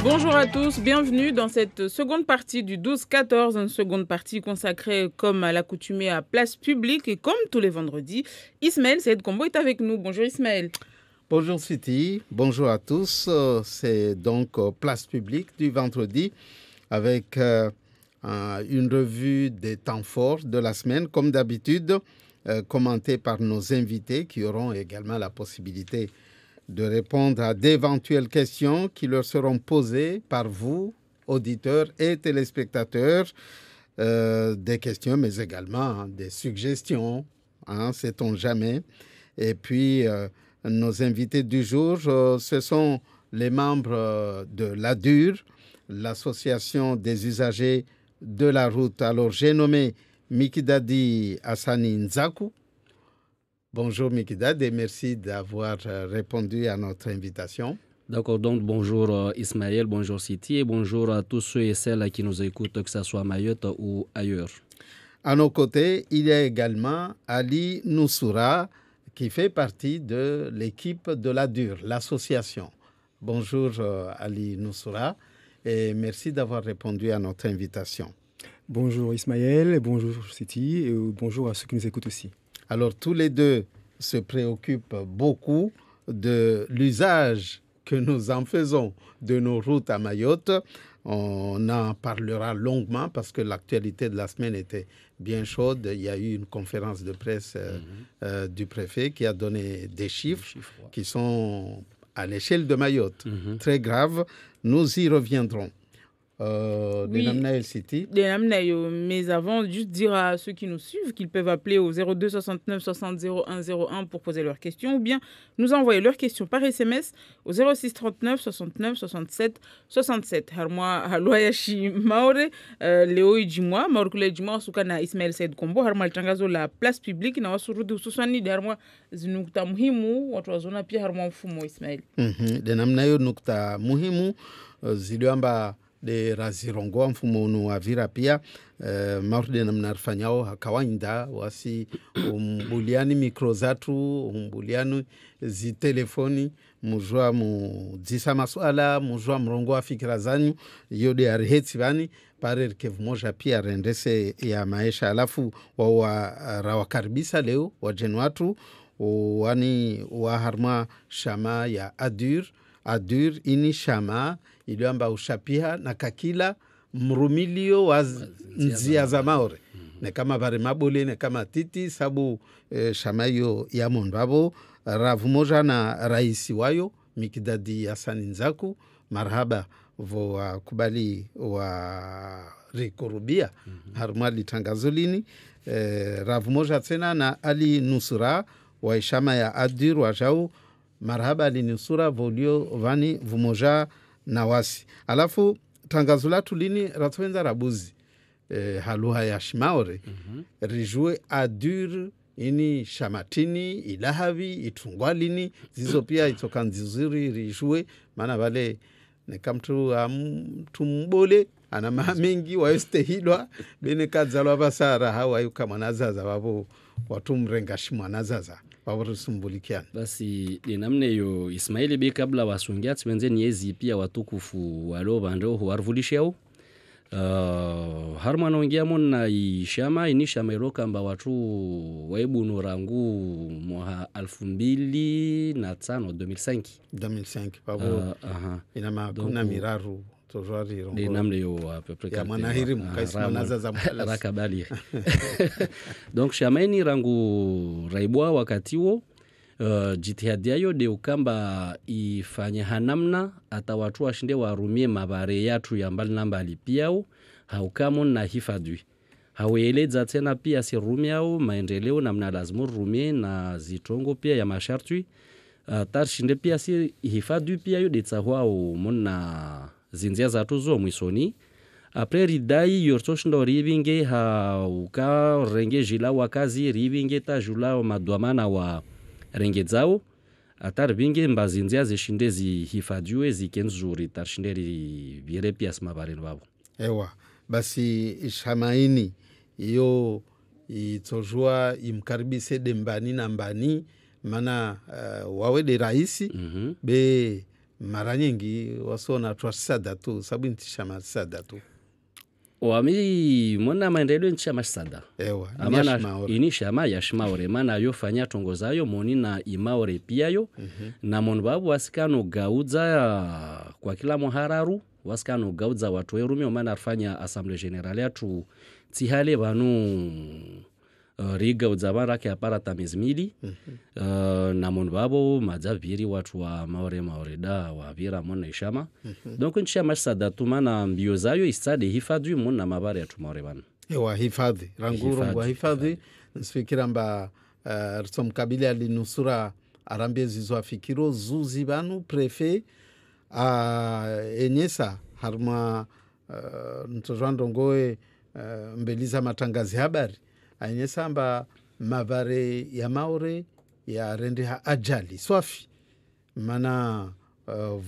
Bonjour à tous, bienvenue dans cette seconde partie du 12-14, une seconde partie consacrée comme à l'accoutumée à Place Publique et comme tous les vendredis, Ismaël Saïd Kombo est avec nous. Bonjour Ismaël. Bonjour Siti, bonjour à tous. C'est donc Place Publique du vendredi avec une revue des temps forts de la semaine, comme d'habitude, commentée par nos invités qui auront également la possibilité de répondre à d'éventuelles questions qui leur seront posées par vous, auditeurs et téléspectateurs. Des questions, mais également des suggestions, sait-on jamais. Et puis, nos invités du jour, ce sont les membres de l'ADUR, l'association des usagers de la route. Alors, j'ai nommé Mikidadi Hassani Nzaku. Bonjour Mikidadi et merci d'avoir répondu à notre invitation. D'accord, donc bonjour Ismaël, bonjour Siti et bonjour à tous ceux et celles qui nous écoutent, que ce soit à Mayotte ou ailleurs. À nos côtés, il y a également Ali Noussoura qui fait partie de l'équipe de l'ADUR, l'association. Bonjour Ali Noussoura et merci d'avoir répondu à notre invitation. Bonjour Ismaël, bonjour Siti et bonjour à ceux qui nous écoutent aussi. Alors tous les deux se préoccupent beaucoup de l'usage que nous en faisons de nos routes à Mayotte. On en parlera longuement parce que l'actualité de la semaine était bien chaude. Il y a eu une conférence de presse du préfet qui a donné des chiffres qui sont à l'échelle de Mayotte. Très graves. Nous y reviendrons. Oui, mais avant, juste dire à ceux qui nous suivent qu'ils peuvent appeler au 02 69 60 01 01 pour poser leurs questions ou bien nous envoyer leurs questions par SMS au 06 39 69 67 67. Harma Haloyashi Maure, Léo Idjimwa, Maurkule Idjimwa, Sukana Ismaël Saïd Kombo, Harma Tangazo la place publique na wasurudu suswani Harma zinukta muhimu watu wazona pia Harma mfumo Ismaël. Denamnayo nukta muhimu ziliamba de razirongoa mfumo unu wa vira pia marude na mnarfanyao kawaida wasi umbuliani mikro zatu umbuliani zitelefoni mujua muzisa maswala mujua mrongo wa fikira zanyu yode ariheti vani pare kevu moja pia rendese ya maisha alafu rawakaribisa leo wajenu watu wani waharma shama ya ADUR ini shama iliamba ushapiha na kakila mrumilio wa nzia za maore ne kama vare mabole ne kama titi sabu shama hiyo ya mondabo ravu moja na raisi wayo Mikidadi Hassani Nzaku marhaba vo kubali wa rikorubia harumali tangazolini ravu moja tena na Ali Noussoura wa shama ya ADUR wajau marhaba Ali Noussoura volio vani vumoja na wasi. Alafu tangazo latu lini ratwenza rabuzi haluha ya shimaore rijue ADUR ini shamatini ilahavi itungwalini zizo pia itoka nzizuri rijue maana vale nekamtu tumbole ana mengi waestehidwa bene kadzalwa basara hawa yuka mwanazaza wabo watu mrengashi mwanazaza basi namna hiyo Ismaili bi kabla wasungia twenze niezi pia watukufu walo bando warvulishao harma naongea mona ishama inishama iroka mba watu waibu nurangu mwa 2005 2005 pabo inama kuna miraru ni namna hiyo ya manahiri mkaisi manaza za mkalas rakabali donc shamaini rangu raibwa wakati huo jitihadi yayo de ukamba ifanye hanamna ata watu washinde warumie mabare yatu ya mbali na mbali piao haukamon na hifadhi haweleza tena pia si rumiao maendeleo namna lazima rumie na zitongo pia ya masharti tarshinde pia si hifadhi pia yo de tsahwao mona zinzia zatu zo mwisoni apre ridai yortoshindo rivinge uka renge jila wakazi rivinge ta jula madwamana wa renge zao atar vinge mbazinzia zishinde zihifadhiwe zikenzuri tarshinde vire pia smabare wabo ewa basi shamaini iyo itojua imkaribise dembani na mbani mana wawe de raisi be mara nyingi wasiona twasada tu sababu ntisha masada tu wami mona maendeleo ntisha masada ewa amana inisha ma yashmaore mana yofanya tongozayo moni na imaore piayo na mon babu wasikano gauza kwa kila muhararu wasikano gauza watu werume mana afanya assemblée générale yatu tihale banu riga udzabara ke apara tamizmili na mon babo madzaviri watu wa maore da wa vira mona ishama donc ntisha masada tumana mbio zayo istade hifadhi mona mabare ya tumaore bana ewa hifadhi ranguru wa hifadhi nsifikira mba mkabili alinusura arambie zizo afikiro zuzi banu prefet enyesa harma ntozwando ngoe mbeliza matangazi habari enyesa mba mavare ya maore ya rende ha ajali swafi mana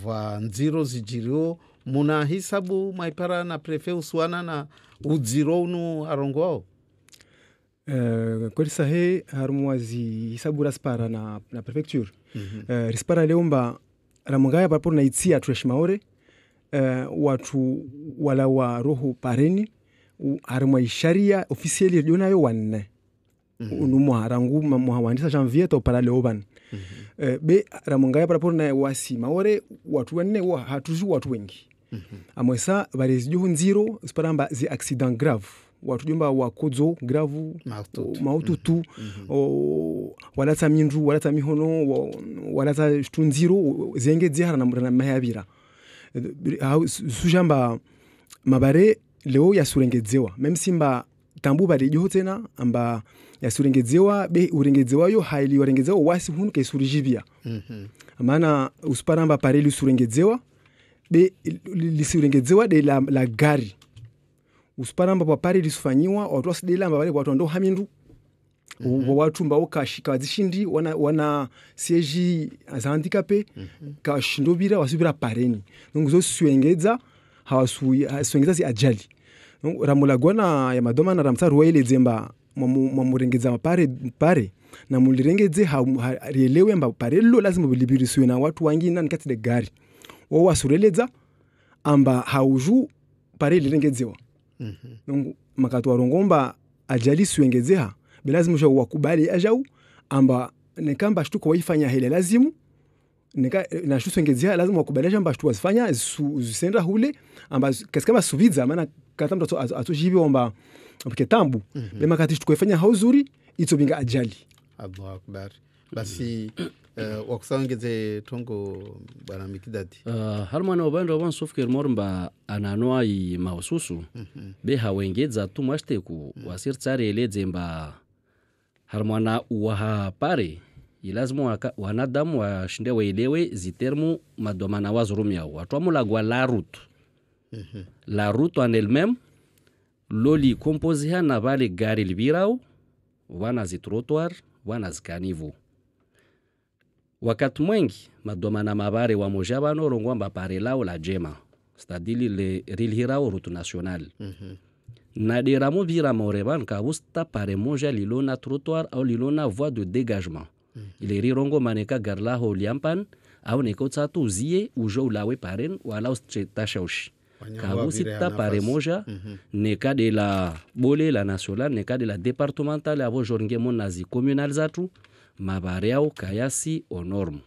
va nziro zijirio muna hisabu maipara na prefet uswana na udziro unu arongo wao kweli sahe harumwazi hisabu raspara na prefecture rispara leomba ramungaya papo na itsia treshmaore watu wala wa roho pareni harumwa isharia officieli jonayo wanne unumu harangu muhawandisa janvier to para leoban be ramungaya papo na wasi maore watu wanne hatuju watu wengi amwesa barizijuhu nziro sparamba zi accident grave watu jumba wakodzo grave maututu walata mindu walata mihono walata tunziro zenge dzihara na mahayabira sujamba mabare leo yasurengedzewa même simba tambu bari joho tena amba yasurengedzewa be urengedzewa yo haili urengedzewa wasi hunu ke surijibia maana usparamba pare lisurengedzewa be lisurengedzewa de la gari usparamba pa pare lisufanyiwa watu wasidela amba watu ndo hamindu watu mbao kashika zishindi wana siège za handicapé kashindobira wasubira pareni donc zo suengedza hawasuengedza zi ajali donc ramulagwana ya madoma na ramsa roile zemba mamurengedza pare na mulirengedze rielewe mba pare lo lazima bilibirisiwe na watu wangina nkati de gari wo wasureledza amba hauju pare lirengedzewa donc makatu warongomba ajali suengedzeha belazima jo wakubali ajau amba nekamba shtuko waifanya hele lazimu neka na shtuengedzea lazima wakubali jamba shtu wasifanya zisenda hule amba kaskama suvidza maana katamto atojibi omba mketambu bema kati shtuko ifanya hauzuri itsobinga ajali Allahu akbar basi wakusangeze tongo bana mikidadi harmana obando ban sofker mormba ananoa I maususu be hawengedza tu mashteku wasir tsare ledzemba harmana uha pare ilazima wanadamu washinde waelewe zitermu madomana wazurumia watu amulagwa la route en elle-même loli composé na vale gari libirao wana zi trottoir wana zikanivu wakati mwengi madomana mabare wa mojabano rongwamba pare lao la jema c'est-à-dire le rilhirao route nationale na deramo vira moreban ka usta pare moja lilona trottoir au lilona voie de dégagement ile rirongo maneka garla ho liampan au neko tsatu zie ujo ulawe paren wala ustashoshi ka usita pare moja neka de la bole la nationale neka de la départementale avo jornge mon nazi communal zatu mabare au kayasi au norme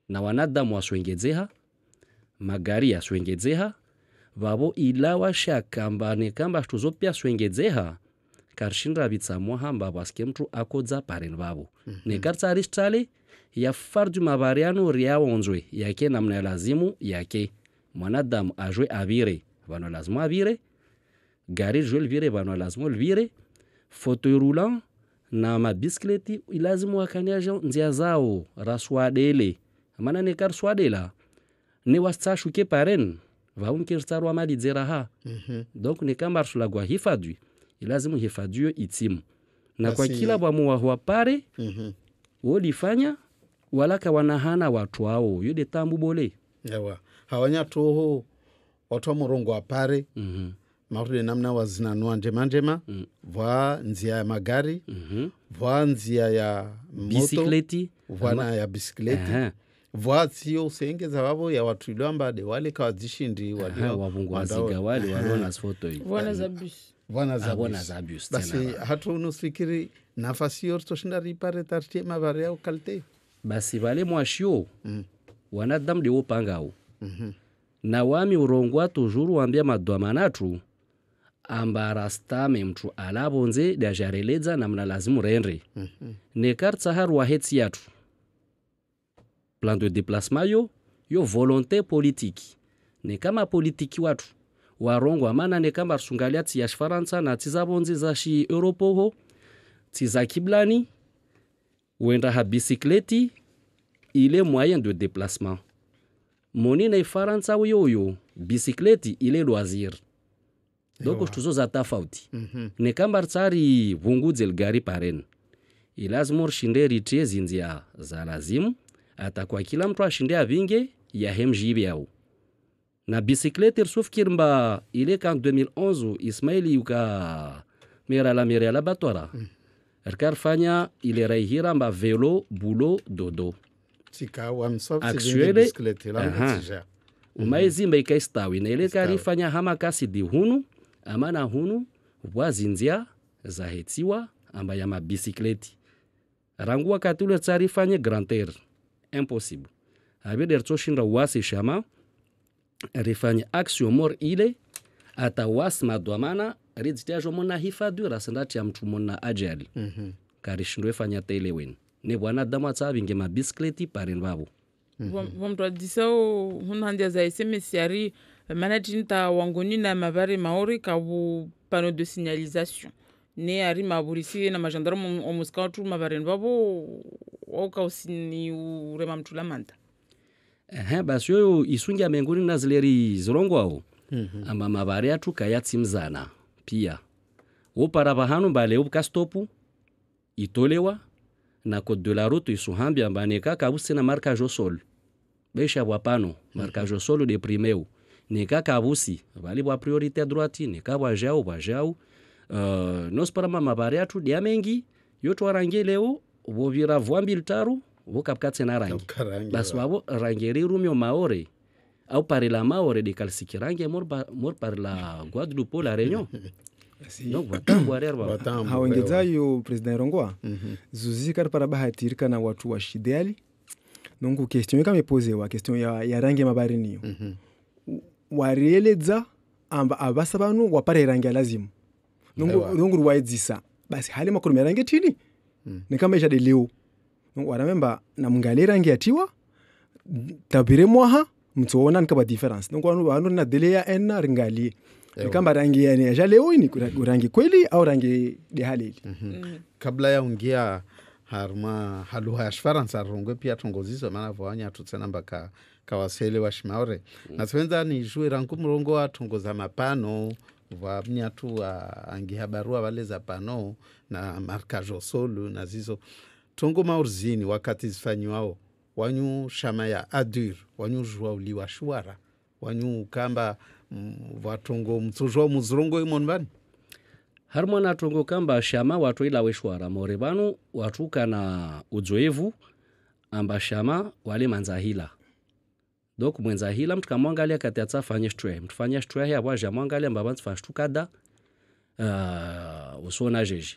na wanadamu waswengedzeha magari yaswengedzeha vavo ilawa shakamba nekamba tuzopia swengedzeha karshinra bitsamwa hamba baske mtu akodza paren vavo nekartsa ristale ya fardu mavariano riaonzwe yake namna lazimu yake mwanadamu ajwe avire vano lazima avire gari jwe vire vano lazima vire fauteuil roulant na mabisikileti ilazimu wakaniaje nzia zao raswadele maana nekar swadela ne wastashuke paren vaumkirsarwa mali dzeraha donc nekamba sulagwa hifadhi ilazimu hifadhiyo itimu na kwa kila bwamu wa pare wolifanya walaka wanahana watu wao yode tambu bole yawa hawanya toho watu morongo apare marude namna wazinanua njema vwa nzia ya magari vwa nzia ya moto bisikleti vwa na ya bisikleti vwatio usengeza wavo ya watu ilwamba de wale kawadzishindi wavungu waziga wale walona sfoto hii vwana za bus basi hatu unufikiri nafasi yor toshinda ripare tartie mavare au kalte basi vale mwashio wanadamu de upangao na wami urongwa tujuru wambia madwamanatu amba rastame mtu alabonze da jareleza na mna lazimu rendre ne kartsa har wa hetsi yatu plan de déplacement yo volonté politique ne kama politiki watu warongwa mana ne kama sungalia tsi ya Faransa na tizabonze za shi Europe tiza kiblani wenda ha bicyclette il est moyen de déplacement moni na Faransa yo bicyclette il est loisir donc tuzo za tofauti ne kama tsari vungudze gari paren ilazimor shinderi tezinzia za lazimu atakuwa kila mtu ashinde avinge ya hemjibi yao na bicyclette sufkir mba ile kan 2011 Ismaili yuka mera la batora erkar fanya ile raihira mba velo bulo dodo tika wamsof actuele bicyclette la mtija umaizi mba ikaistawi na ile kari fanya hama kasi di hunu amana hunu wazinzia za hetiwa amba ya mabicyclette rangu wakati ule tsari fanye grand air impossible abeder toshinda wasi shama rifanye action mor ile ata wasma dwamana ridzitia jomona hifadhi rasandati ya mtu mona ajali karishindwe fanya telewen ne bwana dama tsabinge ma bicyclette paren babo vomtwa disao hunandia za SMS yari management wangoni na mavare maori kabu panneau de signalisation ne ari maburisi na magendarme omuskautu mavaren babo oka usini urema mtula manta basi yo isungia menguni na zileri zilongwao ama mavare atu kayatsimzana pia opara bahanu bale ukastopu itolewa na code de la route isuhambia ambaneka kabuse na marquage au sol besha bwapano marquage au sol de primeu nika kabusi bali bwa priorité droite nika bwajao nos para mavare atu dia mengi yoto warangi leo vovira vwambil taru vokapkatse na rangi basi wabo rangeri rumio maore au pare la maore de kalsikirange mor par la Guadeloupe la Réunion donc hawengeza yo president Rongwa zuzi kar para bahatirika na watu wa shideali donc question kama ipozewa question ya rangi mabari niyo warieleza amba abasa banu wapare rangi lazimu donc ruwaizisa basi hali makuru rangi tini ni kama isha de leo waramemba na mngale rangi atiwa tabire mwaha mtsoona nkaba difference donc wanu na dele ya enna ringali ni kama rangi ya ja leo ni rangi kweli au rangi de halili kabla ya ungia harma haluha ya Faransa rongwe pia tongozizo maana vwanya tutsena mbaka kawasele wa shimaore na twenza ni jue rangu mrongo wa tongoza mapano wa mnyatu angiha barua wale za pano na marquage au sol na zizo tongo maurzini wakati zifanywa wanyu shama ya adur wanyu jua uliwa shwara wanyu kamba watongo mtujwa muzrongo imonbani harmona tongo kamba shama watu ila weshwara morebanu watu kana uzoevu amba shama wale manzahila donc mwenzahila mtu kamwangalia kati atafanya shtre mtufanya shtre ya waja mwangalia mbaba tfashtukada usona jeji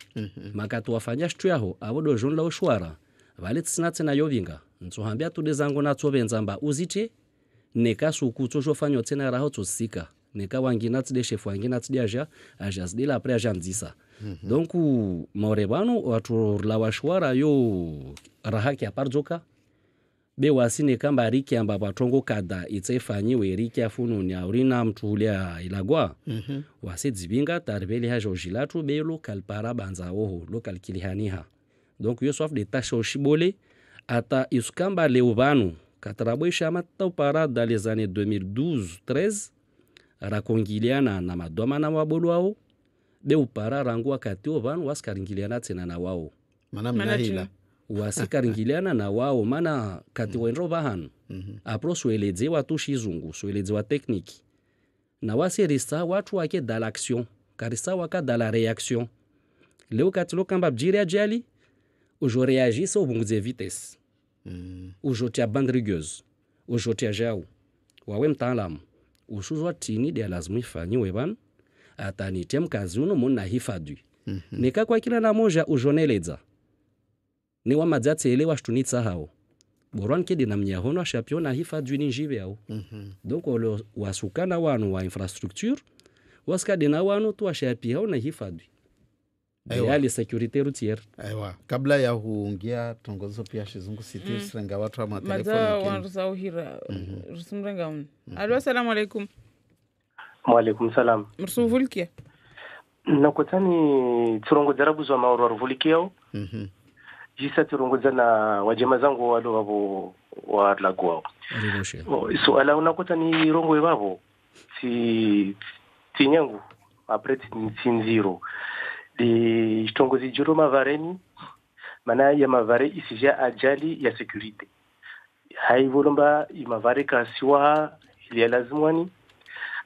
makatu wafanya shtre yaho abodo jonla ushwara vale tsinatse na yovinga ntsohambia tude zangu na tsobenza mba uzite nekasu kutsojo fanyo tsena raho tsosika neka wangina tside chef wangina tside aja zdila après aja mzisa donc morebanu watu la washwara yo rahaki aparzoka be wasine kamba riki amba batongo kada itsefanyiwe riki afunu nya urina mtulia ilagwa wasedzibinga tarbeli ha jojilatu be local para banza oho local kilihaniha donc yo soif de tâches oshibole ata iskamba leubanu katarabo shama tau para dans les années 2012-13 rakongiliana na madoma na wabolo wao be upara rangu wakati ovanu waskaringiliana tena na wao mana hila wasikaringiliana na wao mana kati wenro bahan apro sueleze watu shizungu sueleze wa technique na waserisa watu wake dans l'action karisa waka dans la réaction leo kati lo kamba bjiri ajali ujo reagisse au bunguze vitesse ujotia bande rigueuse ujotia jau wawe mtaalamu ushuzwa tini dia lazima ifanyiwe bana atanitia mkazi uno muna hifadhi nika kwa kila na moja ujoneleza ni wa madzatsi elewa shtunitsa hao boran kedi na mnyahono ashapiona hifadhi ni njive hao donc wale wasukana wanu wa infrastructure waskadi na wanu tu ashapia na hifadhi ya security routière. Aiwa, kabla ya huungia tongozo pia shizungu siti srenga watu wa matelefoni. Maza wanrusa uhira rusumrenga un. Alo, assalamu alaikum. Wa alaikum salam. Mrsuvulkia. Nakotani turongo zarabu za maoro ruvulikiao. Jisa turongo zana wajema zangu walo wabo wa lagwao. So ala unakotani rongo wabo si tinyangu après tinziro. Di tongozi juro mavareni mana ya mavare isija ajali ya security haivolomba imavare kasiwa ili lazimwani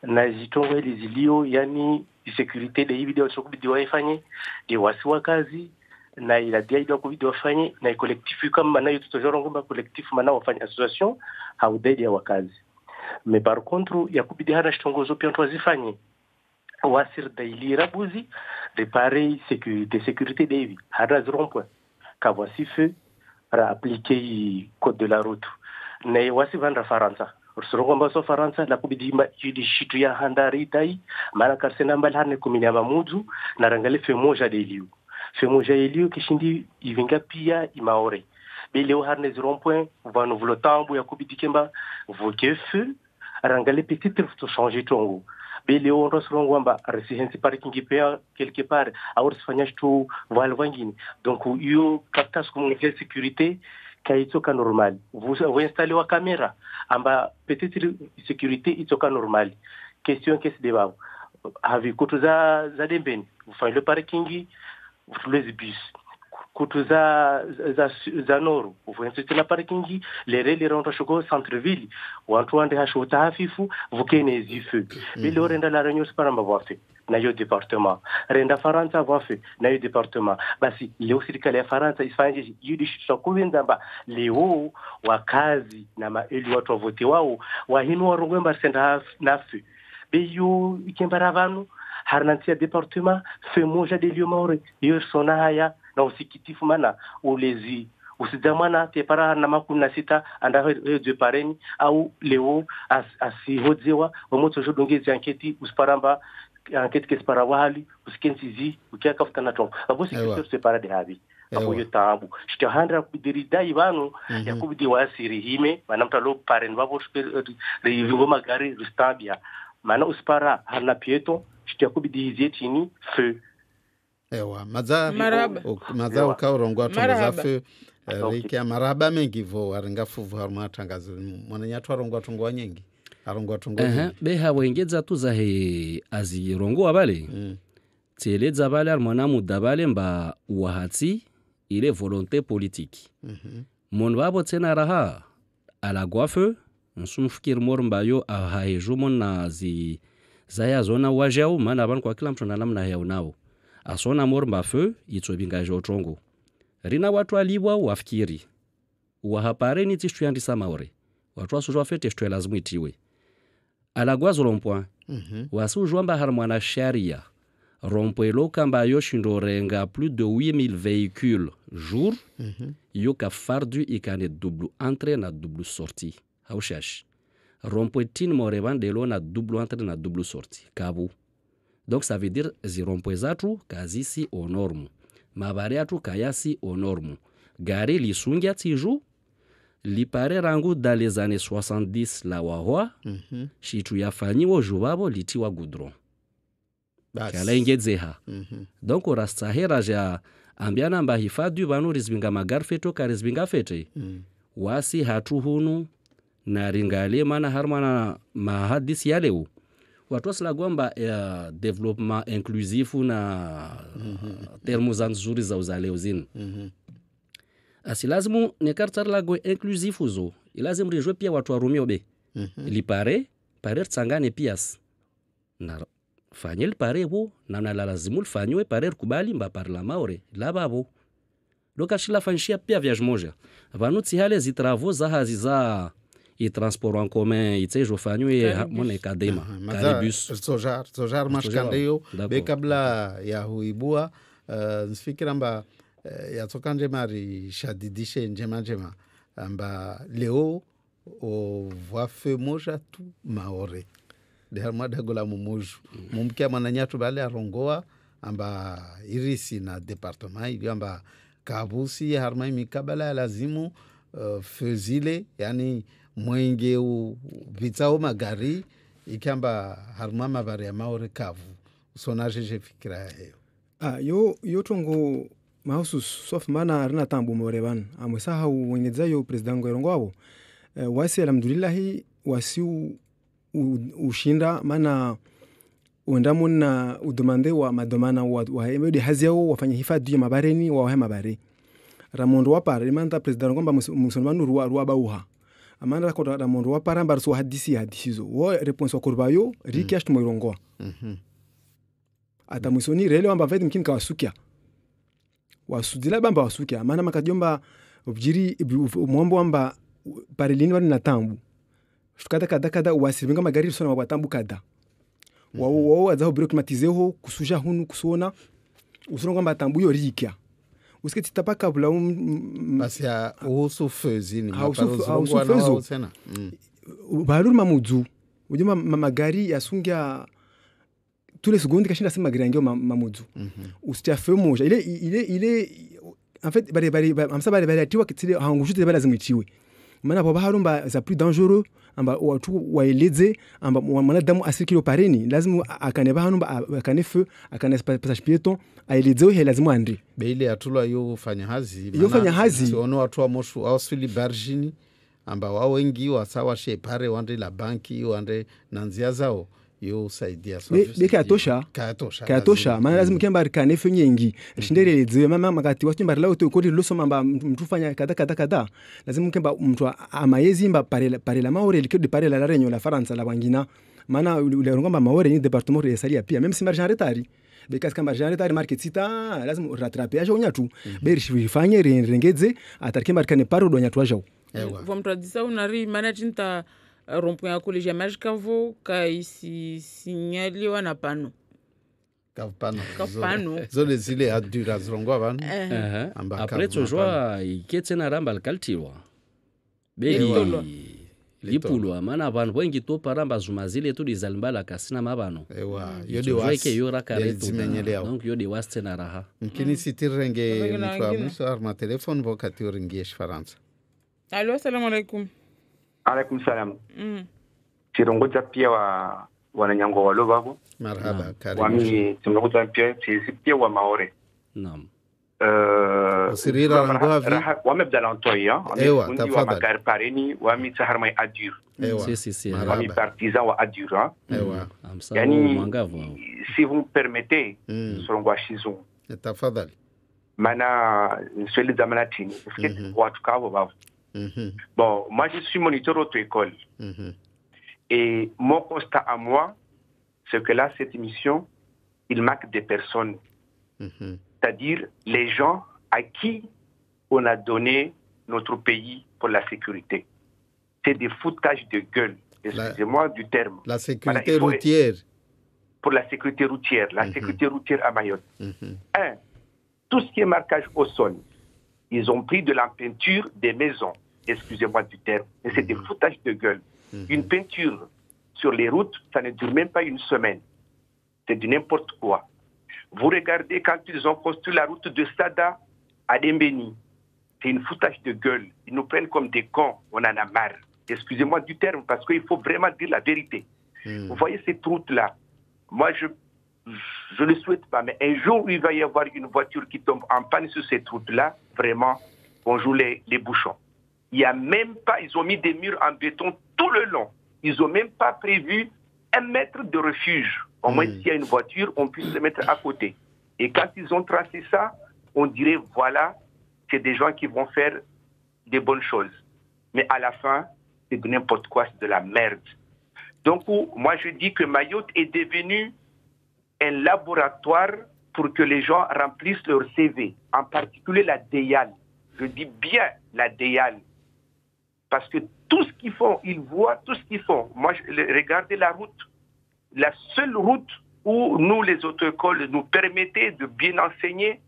na jitongo ili zilio yani security de video sokubidi waifanye de wasiwa kazi na ila dia ilo kubidi wafanye na collectif kama mana yote tojorongo collectif mana wafanye association haudai ya wakazi mais par contre ya kubidi hana tongozo pia twazifanye wasir daily rabuzi de pareil sécurité des vies hada zrompo ka voici feu ra appliquer code de la route ne wasi vanda faransa ursurongomba so faransa la kubidimba yidi shitu ya handari dai mara karsena mbali hane kuminya mamudu na rangale femoja de liu kishindi ivinga pia imaore beleo harne zrompo vano vlotambu ya kubidikemba voke feu rangale petit to changer tongo bele on rosrongwamba residency parking pea quelque part alors sifanya tu valvangini donc yo captage comme une sécurité kaitoka normal vous installez wa caméra amba peut-être sécurité itoka normal question qu'est-ce débat avec kutu za dembeni vous faites le parking vous les bus kutu za noro vous installez la parking les rendre choko centre ville wantu ande hashota hafifu vukene zifu bile orenda la réunion paramba voafe na yo département renda faransa voafe na yo département basi leo serikali ya faransa ifanye yudi shokubenda ba leo wakazi na maeli watu wavote wao wahinu warungwemba senda nafu beyo ikembara vanu harnantia département fe moja de lieu maure yo sona haya na usikitifu mana ulezi usidamana te para na makuna sita anda de pareni au leo asihodzewa omoto jodongezi enquête usparamba enquête que spara wali uskensizi ukiaka futana tongo abo sikitifu se para de habi abo yotambu shito handra kudirida ibanu ya kubidi wasiri hime manamta lo paren babo rivingo magari ristabia mana uspara hana pieto shito kubidi zetini feu ewa maza ukaurongwa tongoza feu Rikia maraba mengi vo aringafu vo haruma tangazo mwananyatu arongwa tongwa nyingi arongwa tongwa beha wengeza tu za he azirongwa bale tieleza bale armona mudabale mba wahati ile volonté politique mon babo tena raha ala gwafe nsumfikir mormba yo ahaejo mona zi zaya zona wajao mana ban kwa kila mtu na namna yao nao asona mormba feu itsobinga jotongo rina watu alibwa wafikiri wahapare ni tishu yandisa maore watu wasujwa fete shtu lazima itiwe alagwazo rompwa wasujwa mba harmwana sharia rompwe lokamba yoshindo renga plus de 8000 véhicules jour yoka fardu ikane double entrée na double sortie haushash rompwe tin morevan delo na double entrée na double sortie kabu donc ça veut dire zi rompwe zatu kazisi au norme mabare atu kayasi au norme gare lisungia tiju lipare rangu dans les années 70 la wahwa shitu yafanyiwo jubabo litiwa goudron kala ingedzeha donc orastahera ja ambiana mba hifadhi banu rizbinga magarfeto karizbinga fete wasi hatu hunu na ringale mana harmana mahadisi yaleo watu waslagomba ya development inclusif na termos nzuri za uzaleo zinu asilazimu nekartar lago inclusif uzo ilazimu rijwe pia watu warumio be lipare pare tsangane pias na fanyel pare bo na lazimul fanywe pare kubali mba parlama ore lababo donc ashilafanyishia pia viage moja vanu tsihale zitravaux zahazi za transport en commun itseizofanywe mone kadema caribus zojar mashkandeyo be kabla ya huibua nsifikira mba yatoka njemari shadidishe njema amba leo o vafe moja tu maore de harmada gola mumoju mumkia mananyatu bale arongoa amba irisi na departement ili amba kabusi harmai mikabala lazimu fezile yani mwenge vitao magari ikamba harma mabari ya maore kavu usonaje fikira hiyo yo tongo mahusu sof mana rina tambu moreban amwesaha wengezayo president ngorongo wabo wasi alhamdulillah wasi ushinda mana uendamu na udumande wa madomana wa emedi haziao wafanya hifadhi ya mabareni wa mabare ramondo wapara imanta president ngomba musulmanu ruwa bauha amana ko ramondo wapara mbarso hadisizo wo response wa kurbayo rikiash tumorongo ata musoni rele wamba vet mkin kawasukia wasudila bamba wasukia maana makajomba objiri mwombo wamba parelini wani na tambu kada wasibinga magari sona watambu kada wao azao biro klimatizeho kusuja hunu kusona usona kwamba tambu yo rikia usiketi tapaka bula basi ya uhusu fezini maparozo sana baruru mamudu ujuma magari yasungia tous les secondes kashinda sema magari yangeo mamudu usitia moja ile en fait bari atiwa kitile hangujute bala zimitiwe maana baba harumba za plus dangereux amba watu waeleze amba mwanadamu asirikilo pareni lazima akaneba hanumba akanefe akanesa passage piéton aelezeo he lazima ande beile atulwa yo fanya hazi siono watu wa moshu ausfili barjini amba wao wengi wasawa shepare wande la banki wande nanzia zao yo saidia so beka atosha maana lazima kemba kanefe nyengi shindere zewe mama makati watu mbara lao to kodi loso mamba mtu fanya kada lazima kemba mtu amayezi mba parela maore likio de parela la renyo la faransa la wangina maana ule ngomba maore ni departement ya salia pia même si marjan retari beka kama marjan retari market sita lazima rattrapage onyatu beri fanye rengeze atarike markane paro do nyatu ajao vamos tradição unari management rompo ya kolejia majikavo kaisi signaliwa na pano kapano zole zile adura zrongo abantu après tojwa iketsena ramba alkaltiwa beli lipulwa maana abantu wengi to paramba zuma zile tu dizalimbala kasina mabano yode wake yora karetu donc yode wastena raha mkini sitirenge mtu muso arma telefone wakati uringie Faransa. Allo, assalamu alaikum. Alaikum salam. Tirongoza pia wananyango wa Lobabo. Marhaba, karibu. Wami tirongoza pia pia wa Maore. Naam. Usirira rangoavi. Wamebda lantoya, wami wa magari pareni, wami taharmai adur. Si. Wami partisan wa adur. Yani, si vous me permettez, Sorongwa Shizou. Tafadhali. Mana, sweli zamanatini. Watu kawo bavu. Bon, moi je suis moniteur auto-école. Et mon constat à moi, c'est que là, cette émission, il manque des personnes. C'est-à-dire les gens à qui on a donné notre pays pour la sécurité. C'est des foutages de gueule. Excusez-moi du terme. La sécurité routière. Pour la sécurité routière. La sécurité routière à Mayotte. Tout ce qui est marquage au sol, ils ont pris de la peinture des maisons. Excusez-moi du terme. Mais c'est des foutages de gueule. Une peinture sur les routes, ça ne dure même pas une semaine. C'est du n'importe quoi. Vous regardez quand ils ont construit la route de Sada à Dembeni. C'est une foutage de gueule. Ils nous prennent comme des cons. On en a marre. Excusez-moi du terme, parce qu'il faut vraiment dire la vérité. Vous voyez cette route-là. Moi, je ne le souhaite pas, mais un jour où il va y avoir une voiture qui tombe en panne sur cette route-là, vraiment, on joue les bouchons. Il n'y a même pas, ils ont mis des murs en béton tout le long. Ils n'ont même pas prévu 1 mètre de refuge. Au moins, s'il y a une voiture, on puisse se mettre à côté. Et quand ils ont tracé ça, on dirait, voilà, c'est des gens qui vont faire des bonnes choses. Mais à la fin, c'est de n'importe quoi, c'est de la merde. Donc, moi, je dis que Mayotte est devenu un laboratoire pour que les gens remplissent leur CV, en particulier la DEAL. Je dis bien la DEAL. Parce que tout ce qu'ils font, ils voient tout ce qu'ils font. Moi, regardez la route. La seule route où nous, les auto-écoles, nous permettait de bien enseigner,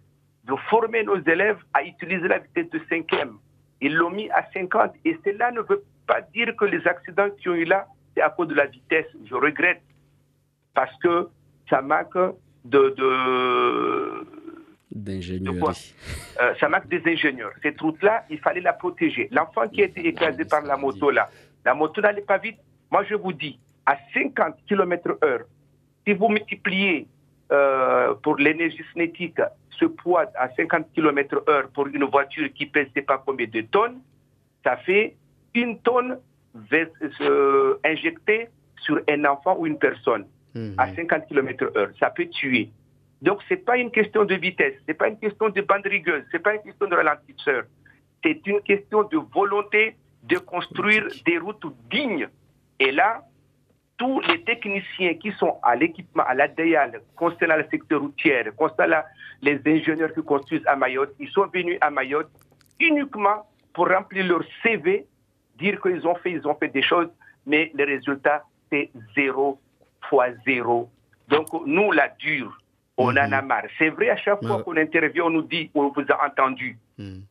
de former nos élèves à utiliser la vitesse de 5e. Ils l'ont mis à 50. Et cela ne veut pas dire que les accidents qui ont eu là, c'est à cause de la vitesse. Je regrette. Parce que ça manque d'ingénierie. Ça manque des ingénieurs. Cette route-là, il fallait la protéger. L'enfant qui a été écrasé par la moto là, la moto n'allait pas vite. Moi, je vous dis, à 50 km/h, si vous multipliez pour l'énergie cinétique ce poids à 50 km/h pour une voiture qui pèse je ne sais pas combien de tonnes, ça fait 1 tonne injectée sur un enfant ou une personne à 50 km/h. Ça peut tuer. Donc, ce n'est pas une question de vitesse, ce n'est pas une question de bande rigueuse, ce n'est pas une question de ralentisseur. C'est une question de volonté de construire des routes dignes. Et là, tous les techniciens qui sont à l'équipement, à l'ADEAL, concernant le secteur routier, concernant les ingénieurs qui construisent à Mayotte, ils sont venus à Mayotte uniquement pour remplir leur CV, dire qu'ils ont fait des choses, mais le résultat, c'est 0 fois 0. Donc, nous, la dure, on en a marre. C'est vrai, à chaque fois qu'on intervient, on nous dit, on vous a entendu.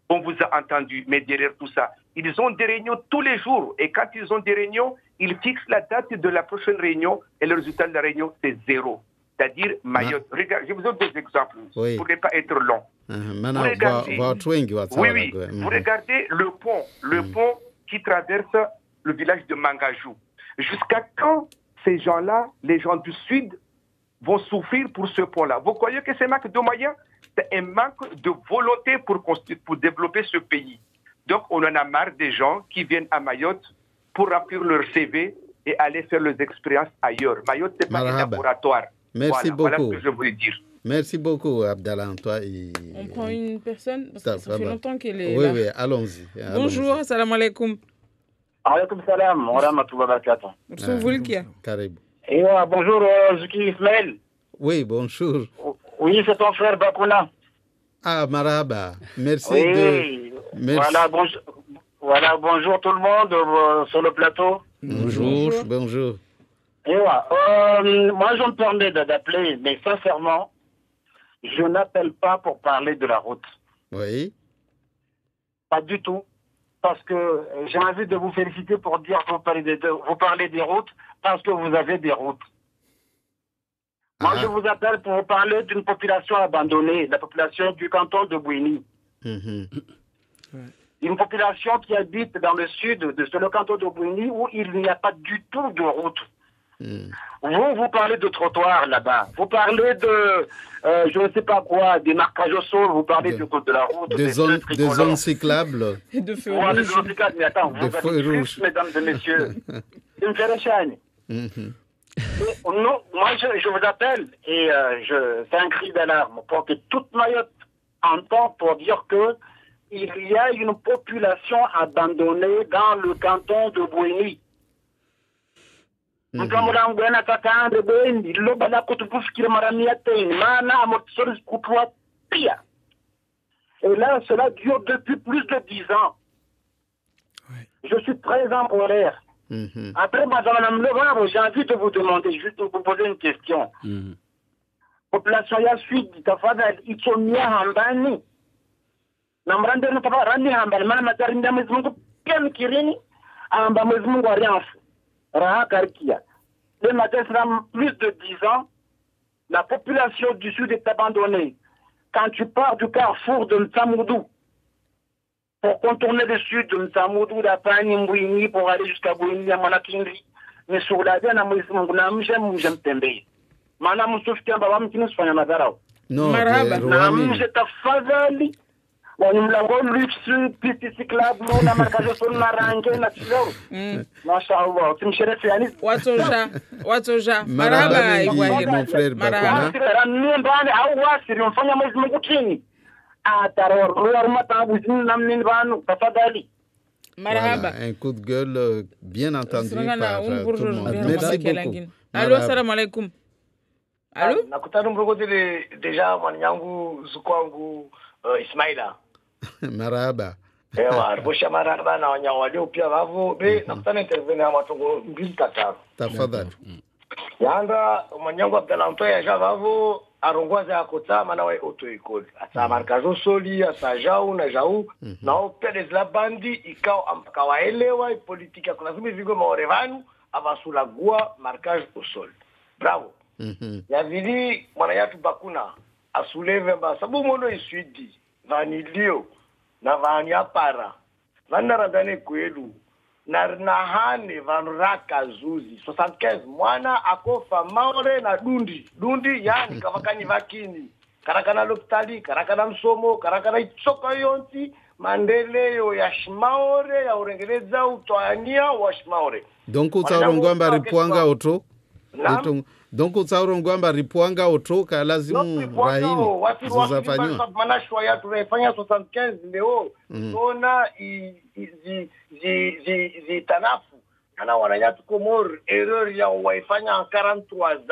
On vous a entendu, mais derrière tout ça, ils ont des réunions tous les jours. Et quand ils ont des réunions, ils fixent la date de la prochaine réunion et le résultat de la réunion, c'est 0. C'est-à-dire Mayotte. Regarde, je vous donne des exemples pour ne pas être long. Vous regardez le pont qui traverse le village de Mangajou. Jusqu'à quand ces gens-là, les gens du Sud, vont souffrir pour ce pont-là? Vous croyez que c'est un manque de moyens? C'est un manque de volonté pour développer ce pays. Donc, on en a marre des gens qui viennent à Mayotte pour remplir leur CV et aller faire leurs expériences ailleurs. Mayotte, ce n'est pas un laboratoire. Merci beaucoup. Voilà ce que je voulais dire. Merci beaucoup, Abdallah. On prend une personne, parce que ça fait longtemps qu'elle est là. Oui, allons-y. Bonjour, assalamu alaikum. Alaikum salam, wa rahmatullahi wa barakatuh. Bonjour, Zuki Ismaël. Oui, bonjour. Oui, c'est ton frère Bakouna. Ah, marhaba. Merci. Merci. Voilà, bonjour tout le monde sur le plateau. Bonjour. Moi, je me permets d'appeler, mais sincèrement, je n'appelle pas pour parler de la route. Oui. Pas du tout. Parce que j'ai envie de vous féliciter pour dire que vous parlez des routes, parce que vous avez des routes. Moi, je vous appelle pour vous parler d'une population abandonnée, la population du canton de Bouini. Une population qui habite dans le sud de le canton de Bouini où il n'y a pas du tout de route. Vous parlez de trottoirs là-bas. Vous parlez de, je ne sais pas quoi, des marquages au sol. Vous parlez du code de la route. Des zones cyclables. De feux rouges. Des zones cyclables. Mais attends, vous êtes juste, mesdames et messieurs. C'est une ferrachagne. Moi, je vous appelle et c'est un cri d'alarme pour que toute Mayotte entende pour dire que il y a une population abandonnée dans le canton de Bouini. Et là, cela dure depuis plus de 10 ans. Je suis très en colère. Après, madame, j'ai envie de vous demander, juste de vous poser une question. Population ya suite, ils sont mis à Hambani. Namrande no papa rani Hambani, mana matarinda mezmungu pian kirini, amba mezmungu arianfu. Raha Karkia. Le matin, ça plus de 10 ans, la population du Sud est abandonnée. Quand tu pars du carrefour de Mtsamoudou, pour contourner le sud de Mtsamoudou, la Pani, Mbouini, pour aller jusqu'à Bouini, à Manakindri, mais sur la vie, j'aime Tembe. Madame Soufia, Babam, qui nous soigne à Madarao. Non, j'étais faveli. On me luxe, piste cyclable, on a marqué sur la rangue, na tiro. Machallah, tu me cherches Yanis. Watoja. Maraba, mon frère Bakuna. Nimbani au wasiri mfanya mwezi mkutini. Ataro ruar mata buzin namnin banu tafadhali. Marhaba. Un coup de gueule bien entendu par tout le monde. Merci beaucoup. Allô, salam alaikum. Allô? Nakutana mrogotele deja mwanyangu zukwangu Ismaila. Maraba. Ewa, bosha maraba na wanyawalio pia vavo. Be nakutana intervene ya matongo mbili tataru. Tafadhali. Yanda mwanyangu Abdallah Mtoya ja vavo arongwaza ya kota manawe auto-école. Asa markazo soli, asa jau na jau. Na opia desla bandi ikao amkawaelewa politika kuna zumi vigo maorevanu avasulagua markage au sol. Bravo. Ya vili mwana yatu bakuna asuleve mba sabu mono iswidi vanilio na vani apara vana radane kwelu na nahane vanuraka zuzi 75 mwana akofa maore na dundi yani kavakani vakini karakana lopitali karakana msomo karakana itsoka yonti mandeleyo ya shimaore ya urengereza utoania wa shimaore donc utaurongwamba ripwanga oto donc utaurongwamba ripwanga oto ka lazimu rahini zuzafanywa manashwa ya tunafanya 75 leo sona zi tanafu kana wananyatu komor erreur ya waifanya 43 ans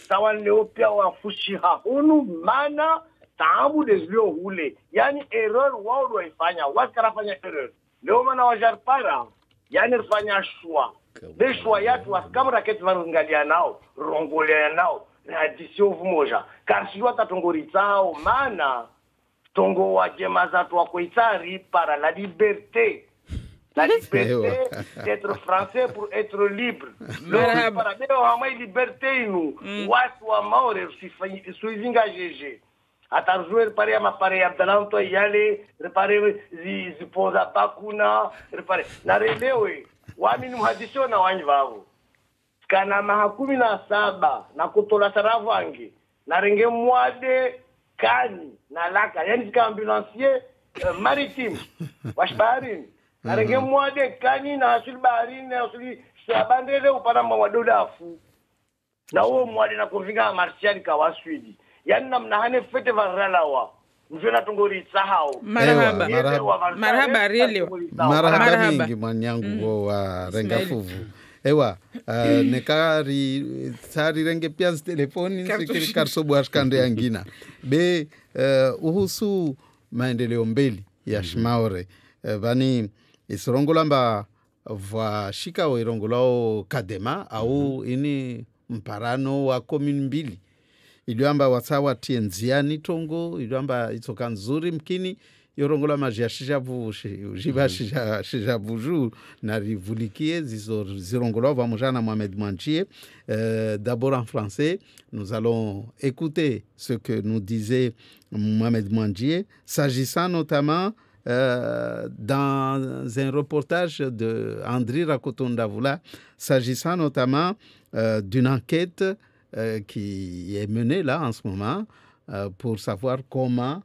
sawa leo pia wafushi hunu mana taabu deslo hule yani error wao waifanya wakarafanya error leo mana wajarpara yani rifanya shwa deshwa yatu wakamra ketu vangalia nao rongolea nao na disio vumoja karsiwa tatongoritao mana tongo wa jemaza tu wakoitari para la liberté d'être français pour être libre. Para leo hamai liberté inu watu wa maore suizinga jeje atarjue repare ya mapare ya Abdallah Mtoya yale repare zipoza bakuna repare na relewe wami ni mhadisho na wanyi vavo kana mahakumi na 7 na kutola saravu ange na renge mwade kani na laka yani zika ambulancier maritime washbaharini na renge mwade kani na asuli baharini na asuli sabandele upana mwadola afu na huo mwade na kuvinga martial kawaswidi yani namnahane fete varalawa mjona tungori sahao marhaba relio marhaba mingi mwanyangu wa rengafuvu ewa nekari tsari renge pia telefoni sikiri karsobu ashkande yangina be uhusu maendeleo mbele ya shimaore vani isirongolamba vwa shika irongolao kadema au ini mparano wa commune mbili iliamba wasawa tienziani tongo iliamba itoka nzuri mkini yorongola majia shijabu jiba shijabuju na rivulikie zirongola vamojana Mohamed Mwanjie. D'abord en français, nous allons écouter ce que nous disait Mohamed Mwanjie, s'agissant notamment dans un reportage de Andri Rakotondavula, s'agissant notamment d'une enquête qui est menée là en ce moment pour savoir comment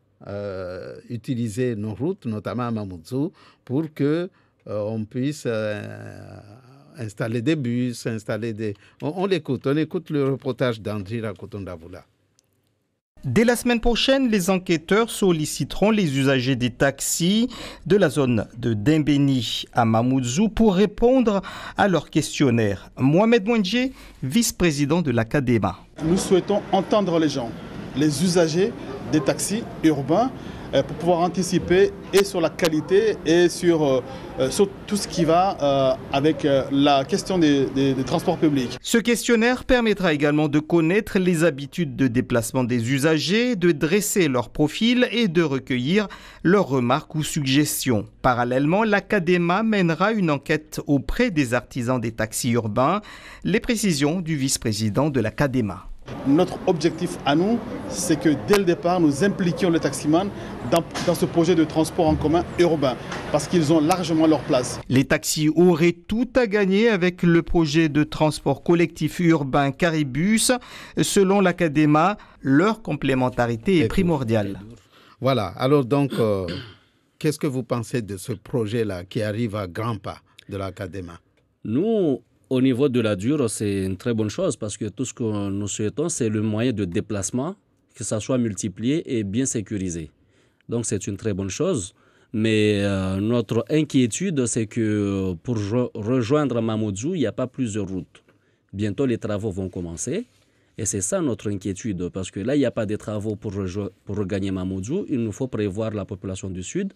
utiliser nos routes, notamment à Mamoudzou, pour que on puisse installer des bus, installer des... On l'écoute, on écoute le reportage d'Andri Rakotondavula. Dès la semaine prochaine, les enquêteurs solliciteront les usagers des taxis de la zone de Dembéni à Mamoudzou pour répondre à leur questionnaire. Mohamed Mwanjie, vice-président de la CADEMA. Nous souhaitons entendre les gens, les usagers des taxis urbains pour pouvoir anticiper et sur la qualité et sur tout ce qui va avec la question des transports publics. Ce questionnaire permettra également de connaître les habitudes de déplacement des usagers, de dresser leur profil et de recueillir leurs remarques ou suggestions. Parallèlement, la CADEMA mènera une enquête auprès des artisans des taxis urbains. Les précisions du vice-président de la CADEMA. Notre objectif à nous, c'est que dès le départ, nous impliquions les taximans dans ce projet de transport en commun urbain, parce qu'ils ont largement leur place. Les taxis auraient tout à gagner avec le projet de transport collectif urbain Caribus. Selon la CADEMA, leur complémentarité est primordiale. Voilà, alors donc, qu'est-ce que vous pensez de ce projet-là qui arrive à grands pas de la CADEMA? Nous, au niveau de la dure, c'est une très bonne chose parce que tout ce que nous souhaitons, c'est le moyen de déplacement, que ça soit multiplié et bien sécurisé. Donc c'est une très bonne chose. Mais notre inquiétude, c'est que pour rejoindre Mamoudzou, il n'y a pas plusieurs routes. Bientôt, les travaux vont commencer. Et c'est ça notre inquiétude, parce que là, il n'y a pas de travaux pour regagner Mamoudzou. Il nous faut prévoir la population du Sud.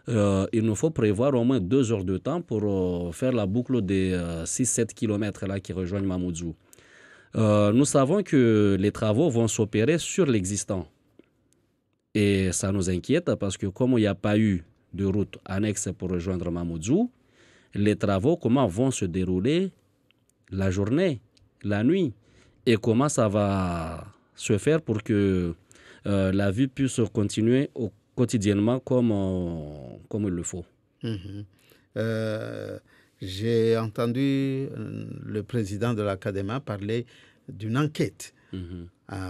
Il nous faut prévoir au moins 2 heures de temps pour faire la boucle des 6-7 km là, qui rejoignent Mamoudzou. Nous savons que les travaux vont s'opérer sur l'existant. Et ça nous inquiète parce que comme il n'y a pas eu de route annexe pour rejoindre Mamoudzou, les travaux, comment vont se dérouler la journée, la nuit, et comment ça va se faire pour que la vie puisse continuer quotidiennement comme il le faut. J'ai entendu le président de l'Académie parler d'une enquête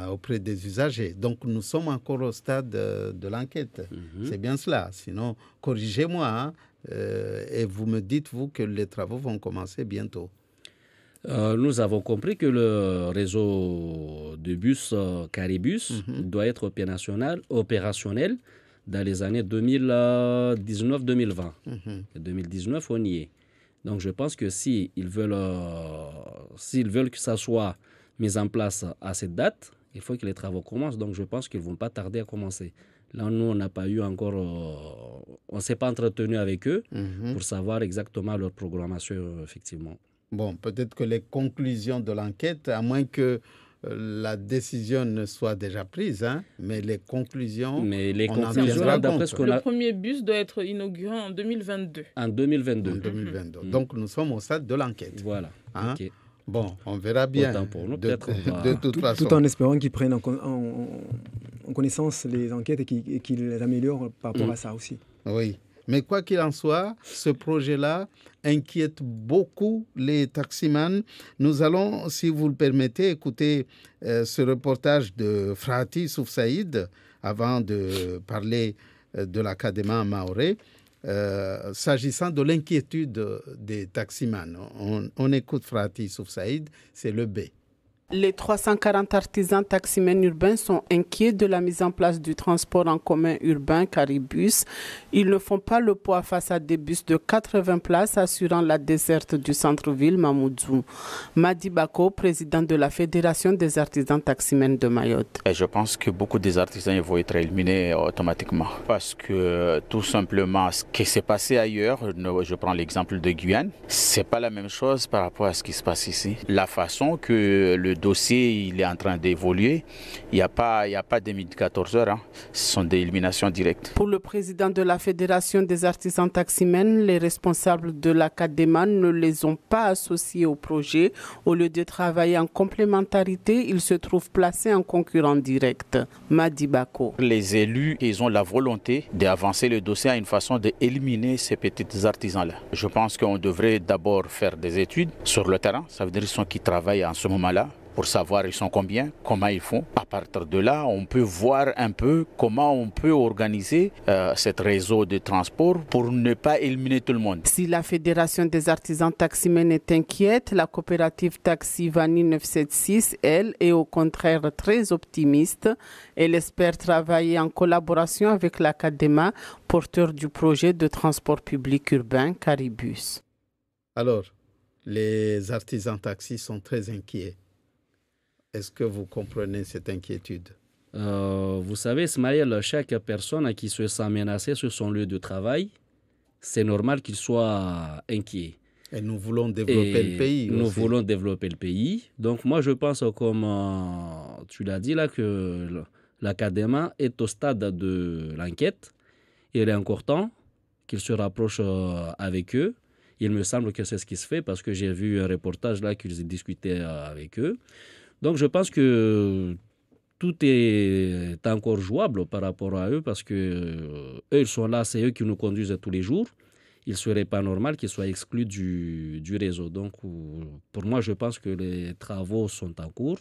auprès des usagers. Donc, nous sommes encore au stade de l'enquête. C'est bien cela. Sinon, corrigez-moi. Hein, et vous me dites, vous, que les travaux vont commencer bientôt. Nous avons compris que le réseau de bus Caribus doit être opérationnel dans les années 2019-2020. 2019, on y est. Donc, je pense que s'ils veulent que ça soit mis en place à cette date, il faut que les travaux commencent. Donc, je pense qu'ils ne vont pas tarder à commencer. Là, nous, on n'a pas eu encore... on ne s'est pas entretenu avec eux pour savoir exactement leur programmation, effectivement. Bon, peut-être que les conclusions de l'enquête, à moins que la décision ne soit déjà prise, hein, mais les conclusions... Mais les conclusions, d'après ce qu'on a... Le premier bus doit être inauguré en 2022. En 2022. En 2022. Donc, nous sommes au stade de l'enquête. Voilà. Hein? Okay. Bon, on verra bien. Autant pour nous, de toute façon. Tout en espérant qu'ils prennent en connaissance les enquêtes et qu'ils les améliorent par rapport à ça aussi. Oui. Mais quoi qu'il en soit, ce projet-là inquiète beaucoup les taximans. Nous allons, si vous le permettez, écouter ce reportage de Frati Souf Saïd avant de parler de l'Académie Maoré. S'agissant de l'inquiétude des taximans. On écoute Frati Souf Saïd, c'est le B. Les 340 artisans taximens urbains sont inquiets de la mise en place du transport en commun urbain Caribus. Ils ne font pas le poids face à des bus de 80 places assurant la desserte du centre-ville Mamoudzou. Madi Bako, président de la Fédération des artisans taximens de Mayotte. Et je pense que beaucoup des artisans vont être éliminés automatiquement parce que tout simplement ce qui s'est passé ailleurs, je prends l'exemple de Guyane, c'est pas la même chose par rapport à ce qui se passe ici. La façon que le dossier il est en train d'évoluer, il n'y a pas 2014 heures, hein. Ce sont des éliminations directes. Pour le président de la Fédération des artisans taximens, les responsables de l'Académie ne les ont pas associés au projet. Au lieu de travailler en complémentarité, ils se trouvent placés en concurrent direct. Madi Bako. Les élus, ils ont la volonté d'avancer le dossier à une façon d'éliminer ces petits artisans-là. Je pense qu'on devrait d'abord faire des études sur le terrain, ça veut dire qu'ils qui travaillent en ce moment-là, pour savoir ils sont combien, comment ils font. À partir de là, on peut voir un peu comment on peut organiser ce réseau de transport pour ne pas éliminer tout le monde. Si la Fédération des artisans taximens est inquiète, la coopérative Taxi Vani 976, elle, est au contraire très optimiste. Elle espère travailler en collaboration avec l'Académie, porteur du projet de transport public urbain Caribus. Alors, les artisans taxis sont très inquiets. Est-ce que vous comprenez cette inquiétude? Vous savez, Ismaël, chaque personne qui se sent menacée sur son lieu de travail, c'est normal qu'il soit inquiet. Et nous voulons développer le pays. Nous voulons développer le pays. Donc moi, je pense, comme tu l'as dit là, que l'Académie est au stade de l'enquête. Il est encore temps qu'il se rapproche avec eux. Il me semble que c'est ce qui se fait parce que j'ai vu un reportage là qu'ils discutaient avec eux. Donc, je pense que tout est encore jouable par rapport à eux parce que eux, ils sont là, c'est eux qui nous conduisent tous les jours. Il ne serait pas normal qu'ils soient exclus du réseau. Donc, pour moi, je pense que les travaux sont en cours.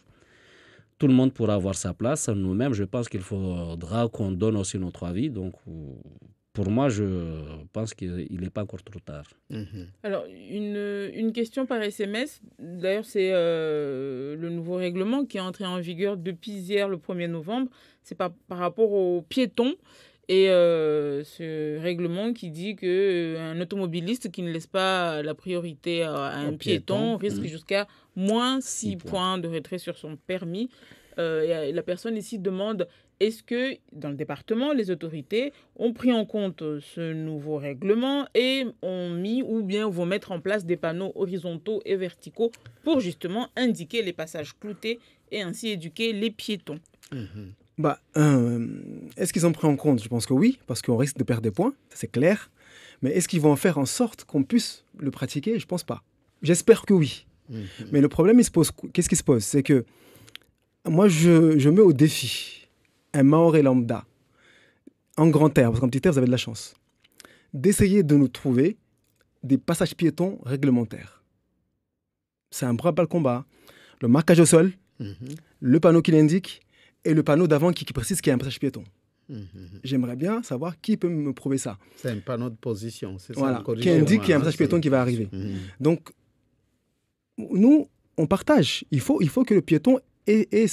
Tout le monde pourra avoir sa place. Nous-mêmes, je pense qu'il faudra qu'on donne aussi notre avis. Donc, pour moi, je pense qu'il n'est pas encore trop tard. Alors, une question par SMS. D'ailleurs, c'est le nouveau règlement qui est entré en vigueur depuis hier, le 1er novembre. C'est par rapport aux piétons Et ce règlement qui dit qu'un automobiliste qui ne laisse pas la priorité à un piéton risque jusqu'à moins 6 points de retrait sur son permis. Et la personne ici demande, est-ce que dans le département, les autorités ont pris en compte ce nouveau règlement et ont mis ou bien vont mettre en place des panneaux horizontaux et verticaux pour justement indiquer les passages cloutés et ainsi éduquer les piétons? Est-ce qu'ils ont pris en compte? Je pense que oui, parce qu'on risque de perdre des points, ça c'est clair. Mais est-ce qu'ils vont en faire en sorte qu'on puisse le pratiquer? Je ne pense pas. J'espère que oui. Mais le problème, qu'est-ce qui se pose? C'est que moi, je mets au défi un Mahorais lambda, en grand air, parce qu'en petit air, vous avez de la chance, d'essayer de nous trouver des passages piétons réglementaires. C'est un bras-bas le combat. Le marquage au sol, le panneau qui l'indique, et le panneau d'avant qui précise qu'il y a un passage piéton. J'aimerais bien savoir qui peut me prouver ça. C'est un panneau de position, c'est ça? Voilà, qui indique qu'il y a un passage piéton qui va arriver. Donc, nous, on partage. Il faut que le piéton ait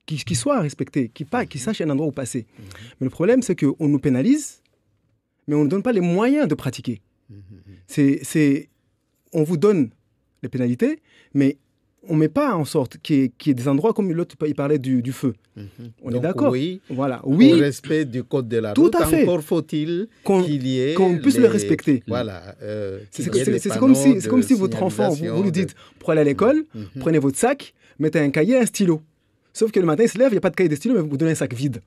qu'il soit respecté, qu'il sache un endroit où passer. Mais le problème, c'est qu'on nous pénalise, mais on ne donne pas les moyens de pratiquer. On vous donne les pénalités, mais on ne met pas en sorte qu'il y ait des endroits comme l'autre, il parlait du feu. On est d'accord. Oui, voilà. Au respect du code de la route, encore faut-il qu'il y ait... Qu'on puisse le respecter. Voilà. C'est comme si votre enfant, vous lui dites, pour aller à l'école, prenez votre sac, mettez un cahier et un stylo. Sauf que le matin, il se lève, il n'y a pas de cahier de stylo, mais vous donnez un sac vide.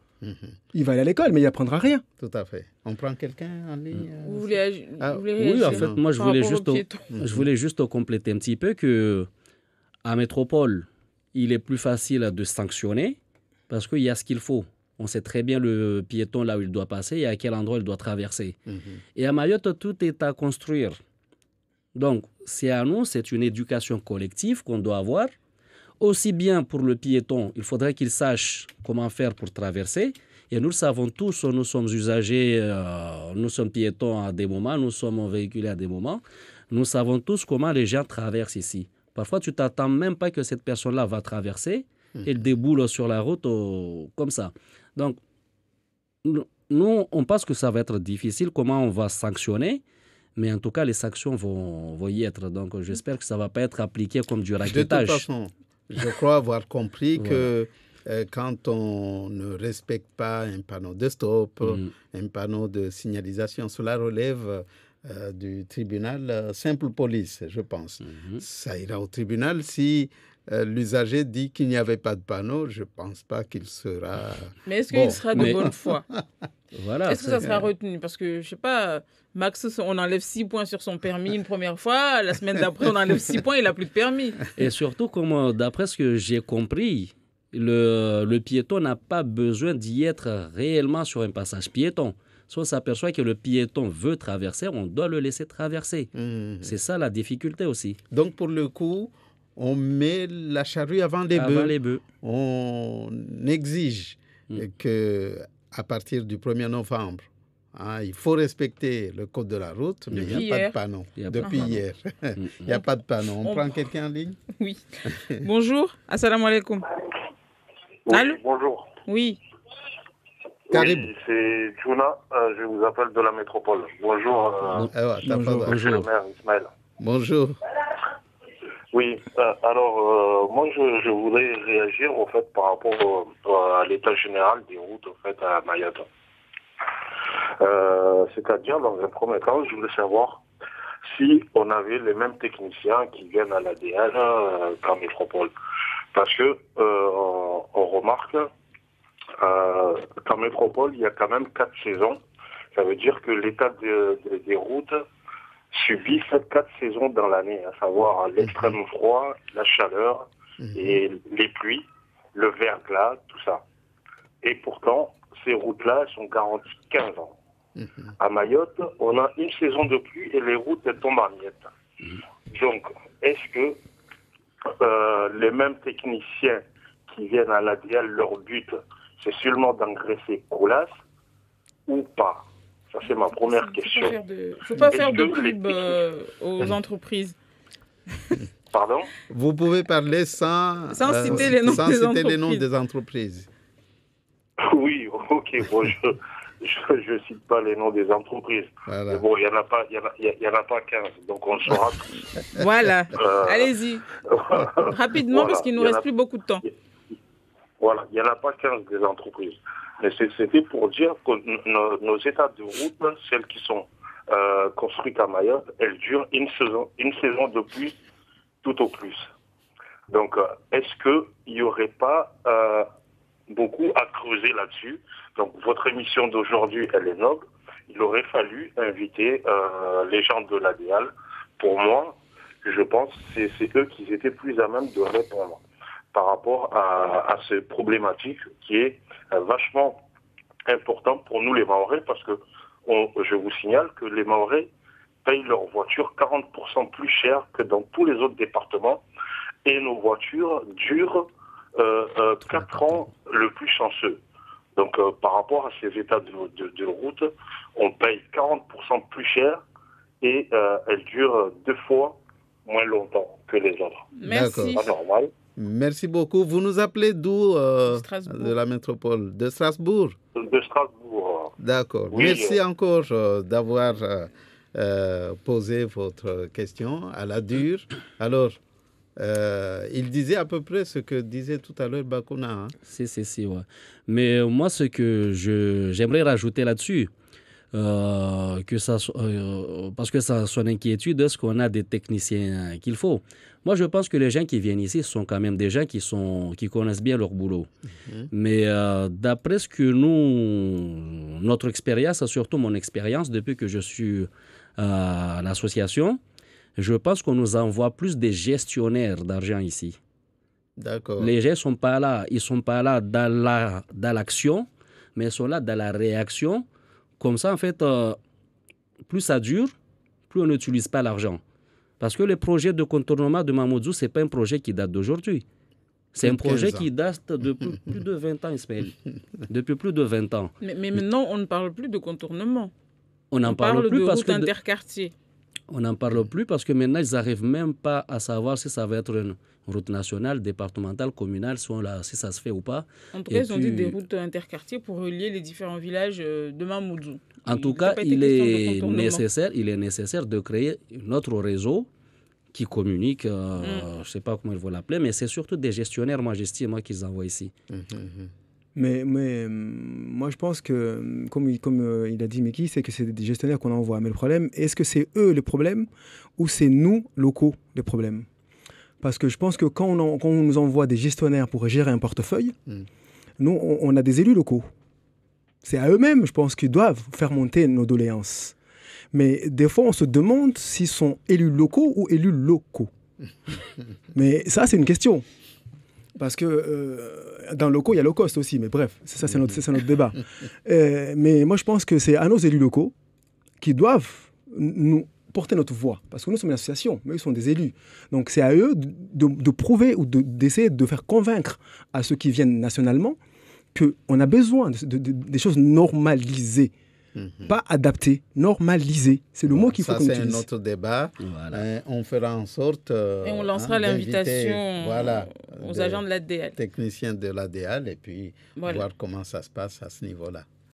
Il va aller à l'école, mais il n'apprendra rien. Tout à fait. On prend quelqu'un en ligne Vous voulez oui, en fait, moi, je voulais juste compléter un petit peu que à métropole, il est plus facile de sanctionner parce qu'il y a ce qu'il faut. On sait très bien le piéton là où il doit passer et à quel endroit il doit traverser. Et à Mayotte, tout est à construire. Donc, c'est à nous, c'est une éducation collective qu'on doit avoir. Aussi bien pour le piéton, il faudrait qu'il sache comment faire pour traverser. Et nous le savons tous, nous sommes usagers, nous sommes piétons à des moments, nous sommes véhiculés à des moments. Nous savons tous comment les gens traversent ici. Parfois, tu ne t'attends même pas que cette personne-là va traverser. Elle déboule sur la route comme ça. Donc, nous, on pense que ça va être difficile, comment on va sanctionner. Mais en tout cas, les sanctions vont y être. Donc, j'espère que ça ne va pas être appliqué comme du raquettage. De toute façon, je crois avoir compris que quand on ne respecte pas un panneau de stop, un panneau de signalisation, cela relève du tribunal simple police, je pense. Ça ira au tribunal si l'usager dit qu'il n'y avait pas de panneau. Je ne pense pas qu'il sera... Mais est-ce qu'il sera de bonne foi? Voilà, est-ce que ça sera retenu? Parce que, je ne sais pas, Max, on enlève 6 points sur son permis une première fois, la semaine d'après, on enlève 6 points, il n'a plus de permis. Et surtout, d'après ce que j'ai compris, le piéton n'a pas besoin d'y être réellement sur un passage piéton. Si on s'aperçoit que le piéton veut traverser, on doit le laisser traverser. C'est ça la difficulté aussi. Donc, pour le coup, on met la charrue avant les bœufs. On exige qu'à partir du 1er novembre, il faut respecter le code de la route, mais il n'y a pas de panneau. Depuis hier, il n'y a pas de panneau. On prend quelqu'un en ligne? Oui. Bonjour. Assalamu alaikum. Oui, allô? Bonjour. Oui. Oui, c'est Juna, je vous appelle de la métropole. Bonjour. Bonjour. Le maire Ismaël. Bonjour. Oui, alors moi je voudrais réagir au fait par rapport à l'état général des routes au fait à Mayotte. C'est-à-dire, dans un premier temps, je voulais savoir si on avait les mêmes techniciens qui viennent à l'ADN qu'en métropole. Parce que on remarque qu'en métropole, il y a quand même 4 saisons. Ça veut dire que l'état des routes subit 4 saisons dans l'année, à savoir l'extrême froid, la chaleur et les pluies, le verglas, tout ça. Et pourtant, ces routes-là sont garanties 15 ans. À Mayotte, on a une saison de pluie et les routes tombent en miettes. Donc, est-ce que les mêmes techniciens qui viennent à l'ADL, leur but, c'est seulement d'engraisser Colas ou pas? Ça, c'est ma première question. Il ne faut pas faire de pub aux entreprises. Pardon? Vous pouvez parler sans citer les noms des entreprises. Oui, ok. ok, bon, je cite pas les noms des entreprises. Voilà. Mais bon, il y en a pas 15, donc on le saura tous. Voilà, allez-y. Rapidement, voilà, parce qu'il nous reste plus beaucoup de temps. Voilà, il n'y en a pas 15 des entreprises. Mais c'était pour dire que nos états de route, celles qui sont construites à Mayotte, elles durent une saison de pluie tout au plus. Donc, est-ce qu'il n'y aurait pas beaucoup à creuser là-dessus? Donc, votre émission d'aujourd'hui, elle est noble. Il aurait fallu inviter les gens de l'ADEAL. Pour moi, je pense que c'est eux qui étaient plus à même de répondre par rapport à cette problématique qui est vachement importante pour nous les Mahorais, parce que je vous signale que les Mahorais payent leurs voitures 40% plus cher que dans tous les autres départements, et nos voitures durent 4 ans le plus chanceux. Donc par rapport à ces états de route, on paye 40% plus cher et elles durent 2 fois moins longtemps que les autres. Merci. C'est pas normal. Merci beaucoup. Vous nous appelez d'où de la métropole? De Strasbourg? De Strasbourg. D'accord. Oui, merci encore d'avoir posé votre question à la dure. Alors, il disait à peu près ce que disait tout à l'heure Bakouna. Hein? Si, ouais. Mais moi, ce que j'aimerais rajouter là-dessus, parce que ça son inquiétude, est-ce qu'on a des techniciens qu'il faut? Moi, je pense que les gens qui viennent ici sont quand même des gens qui connaissent bien leur boulot. Mais d'après ce que notre expérience, surtout mon expérience depuis que je suis à l'association, je pense qu'on nous envoie plus des gestionnaires d'argent ici. D'accord. Les gens ne sont pas là. Ils ne sont pas là dans l'action, mais ils sont là dans la réaction. Comme ça, en fait, plus ça dure, plus on n'utilise pas l'argent. Parce que le projet de contournement de Mamoudzou, ce n'est pas un projet qui date d'aujourd'hui. C'est un projet qui date depuis plus de 20 ans, Ismaël. Depuis plus de 20 ans. Mais maintenant, on ne parle plus de contournement. On parle plus de parce route que interquartier. On n'en parle plus parce que maintenant, ils n'arrivent même pas à savoir si ça va être une route nationale, départementale, communale, si ça se fait ou pas. En tout cas, ils ont dit des routes interquartiers pour relier les différents villages de Mamoudzou. En tout cas, il est nécessaire de créer notre réseau qui communique, je ne sais pas comment il faut l'appeler, mais c'est surtout des gestionnaires, moi j'estime, qu'ils envoient ici. Mais moi, je pense que, comme il a dit Miki, c'est que c'est des gestionnaires qu'on envoie. Mais le problème, est-ce que c'est eux le problème ou c'est nous, locaux, le problème? Parce que je pense que quand on nous envoie des gestionnaires pour gérer un portefeuille, nous, on a des élus locaux. C'est à eux-mêmes, je pense, qu'ils doivent faire monter nos doléances. Mais des fois, on se demande s'ils sont élus locaux ou élus locaux. Mais ça, c'est une question. Parce que dans locaux, il y a low cost aussi. Mais bref, ça, c'est notre débat. Mais moi, je pense que c'est à nos élus locaux qui doivent nous porter notre voix. Parce que nous sommes une association, mais ils sont des élus. Donc, c'est à eux de prouver ou d'essayer de faire convaincre à ceux qui viennent nationalement qu'on a besoin des choses normalisées. Pas adaptées, normalisées. C'est le mot qu'il faut qu'on utilise. Ça, c'est un autre débat. Voilà. On fera en sorte... et on lancera l'invitation aux agents de l'ADEAL. Techniciens de l'ADEAL, et puis voir comment ça se passe à ce niveau-là.